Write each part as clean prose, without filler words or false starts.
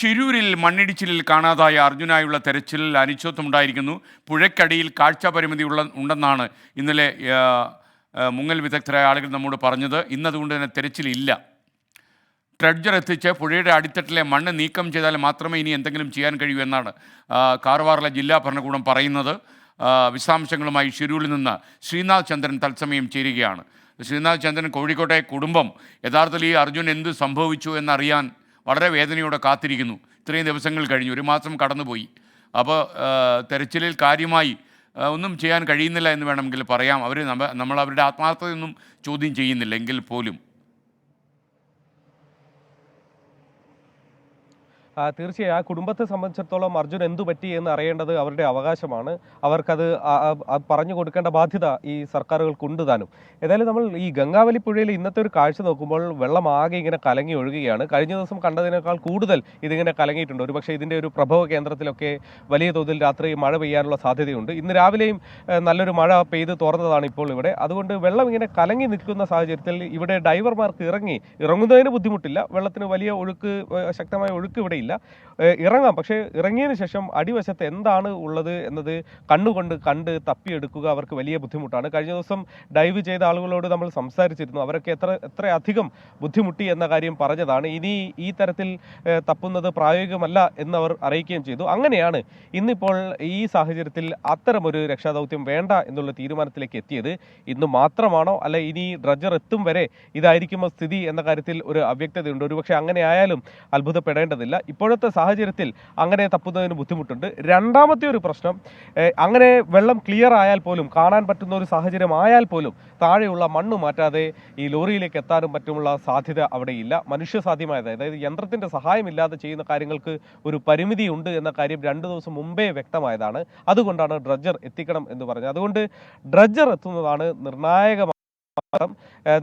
ഷിരൂരിൽ മണ്ണിടിച്ചിലിൽ കാണാതായ അർജുനായുള്ള തെരച്ചിലിൽ അനിശ്ചിതത്വമുണ്ടായിരിക്കുന്നു. പുഴയ്ക്കടിയിൽ കാഴ്ച പരിമിതി ഉണ്ടെന്നാണ് ഇന്നലെ മുങ്ങൽ വിദഗ്ധരായ ആളുകൾ നമ്മോട് പറഞ്ഞത്. ഇന്നതുകൊണ്ട് തന്നെ തെരച്ചിലില്ല. ട്രെഡ്ജർ എത്തിച്ച് പുഴയുടെ അടിത്തട്ടിലെ മണ്ണ് നീക്കം ചെയ്താൽ മാത്രമേ ഇനി എന്തെങ്കിലും ചെയ്യാൻ കഴിയൂ എന്നാണ് കാർവാറിലെ ജില്ലാ ഭരണകൂടം പറയുന്നത്. വിശദാംശങ്ങളുമായി ഷിരൂരിൽ നിന്ന് ശ്രീനാഥ് ചന്ദ്രൻ തത്സമയം ചേരുകയാണ്. ശ്രീനാഥ് ചന്ദ്രൻ, കോഴിക്കോട്ടെ കുടുംബം യഥാർത്ഥത്തിൽ ഈ അർജുൻ എന്ത് സംഭവിച്ചു എന്നറിയാൻ വളരെ വേദനയോടെ കാത്തിരിക്കുന്നു. ഇത്രയും ദിവസങ്ങൾ കഴിഞ്ഞു, ഒരു മാസം കടന്നുപോയി. അപ്പോൾ തെരച്ചിലിൽ കാര്യമായി ഒന്നും ചെയ്യാൻ കഴിയുന്നില്ല എന്ന് വേണമെങ്കിൽ പറയാം. നമ്മൾ അവരുടെ ആത്മാർത്ഥതയൊന്നും ചോദ്യം ചെയ്യുന്നില്ല എങ്കിൽ പോലും. തീർച്ചയായും ആ കുടുംബത്തെ സംബന്ധിച്ചിടത്തോളം അർജുൻ എന്തു പറ്റി എന്ന് അറിയേണ്ടത് അവരുടെ അവകാശമാണ്. അവർക്കത് പറഞ്ഞു കൊടുക്കേണ്ട ബാധ്യത ഈ സർക്കാരുകൾക്കുണ്ട് താനും. ഏതായാലും നമ്മൾ ഈ ഗംഗാവലി പുഴയിൽ ഇന്നത്തെ ഒരു കാഴ്ച നോക്കുമ്പോൾ വെള്ളം ആകെ ഇങ്ങനെ കലങ്ങി ഒഴുകുകയാണ്. കഴിഞ്ഞ ദിവസം കണ്ടതിനേക്കാൾ കൂടുതൽ ഇതിങ്ങനെ കലങ്ങിയിട്ടുണ്ട്. ഒരുപക്ഷെ ഇതിൻ്റെ ഒരു പ്രഭവ കേന്ദ്രത്തിലൊക്കെ വലിയ തോതിൽ രാത്രി മഴ പെയ്യാനുള്ള സാധ്യതയുണ്ട്. ഇന്ന് രാവിലെയും നല്ലൊരു മഴ പെയ്ത് തോർന്നതാണ് ഇപ്പോൾ ഇവിടെ. അതുകൊണ്ട് വെള്ളം ഇങ്ങനെ കലങ്ങി നിൽക്കുന്ന സാഹചര്യത്തിൽ ഇവിടെ ഡൈവർമാർക്ക് ഇറങ്ങുന്നതിന് ബുദ്ധിമുട്ടില്ല. വെള്ളത്തിന് വലിയ ഒഴുക്ക്, ശക്തമായ ഒഴുക്ക് ഇവിടെ ഇല്ല. ഇറങ്ങാം, പക്ഷേ ഇറങ്ങിയതിന് ശേഷം അടിവശത്ത് എന്താണ് ഉള്ളത് എന്നത് കണ്ണുകൊണ്ട് കണ്ട് തപ്പിയെടുക്കുക അവർക്ക് വലിയ ബുദ്ധിമുട്ടാണ്. കഴിഞ്ഞ ദിവസം ഡൈവ് ചെയ്ത ആളുകളോട് നമ്മൾ സംസാരിച്ചിരുന്നു. അവരൊക്കെ എത്രയധികം ബുദ്ധിമുട്ടി എന്ന കാര്യം പറഞ്ഞതാണ്. ഇനി ഈ തരത്തിൽ തപ്പുന്നത് പ്രായോഗികമല്ല എന്നവർ അറിയിക്കുകയും ചെയ്തു. അങ്ങനെയാണ് ഇന്നിപ്പോൾ ഈ സാഹചര്യത്തിൽ അത്തരമൊരു രക്ഷാദൗത്യം വേണ്ട എന്നുള്ള തീരുമാനത്തിലേക്ക് എത്തിയത്. ഇന്ന് മാത്രമാണോ, അല്ല ഇനി ഡ്രഡ്ജർ എത്തും വരെ ഇതായിരിക്കുമോ സ്ഥിതി എന്ന കാര്യത്തിൽ ഒരു അവ്യക്തതയുണ്ട്. ഒരുപക്ഷെ അങ്ങനെ ആയാലും അത്ഭുതപ്പെടേണ്ടതില്ല. ഇപ്പോഴത്തെ സാഹചര്യത്തിൽ അങ്ങനെ തപ്പുന്നതിന് ബുദ്ധിമുട്ടുണ്ട്. രണ്ടാമത്തെ ഒരു പ്രശ്നം, അങ്ങനെ വെള്ളം ക്ലിയർ ആയാൽ പോലും, കാണാൻ പറ്റുന്ന ഒരു സാഹചര്യം ആയാൽ പോലും താഴെയുള്ള മണ്ണ് മാറ്റാതെ ഈ ലോറിയിലേക്ക് എത്താനും മറ്റുമുള്ള സാധ്യത അവിടെയില്ല. മനുഷ്യസാധ്യമായത്, അതായത് യന്ത്രത്തിൻ്റെ സഹായമില്ലാതെ ചെയ്യുന്ന കാര്യങ്ങൾക്ക് ഒരു പരിമിതി ഉണ്ട് എന്ന കാര്യം 2 ദിവസം മുമ്പേ വ്യക്തമായതാണ്. അതുകൊണ്ടാണ് ഡ്രഡ്ജർ എത്തിക്കണം എന്ന് പറഞ്ഞത്. അതുകൊണ്ട് ഡ്രഡ്ജർ എത്തുന്നതാണ് നിർണായകമായ.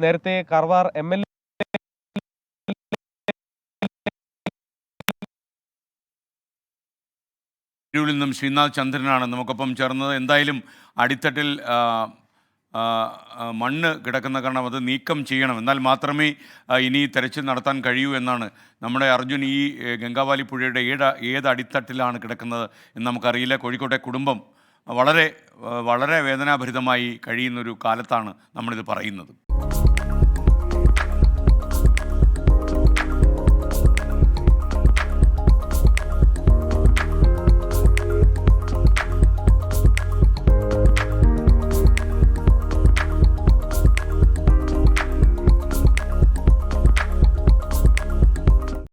നേരത്തെ കാർവാർ MLA ിൽ നിന്നും ശ്രീനാഥ് ചന്ദ്രനാണ് നമുക്കൊപ്പം ചേർന്നത്. എന്തായാലും അടിത്തട്ടിൽ മണ്ണ് കിടക്കുന്ന കാരണം അത് നീക്കം ചെയ്യണം, എന്നാൽ മാത്രമേ ഇനി തെരച്ചിൽ നടത്താൻ കഴിയൂ എന്നാണ്. നമ്മുടെ അർജുൻ ഈ ഗംഗാവാലി പുഴയുടെ ഏത് അടിത്തട്ടിലാണ് കിടക്കുന്നത് എന്ന് നമുക്കറിയില്ല. കോഴിക്കോട്ടെ കുടുംബം വളരെ വളരെ വേദനാഭരിതമായി കഴിയുന്നൊരു കാലത്താണ് നമ്മളിത് പറയുന്നത്.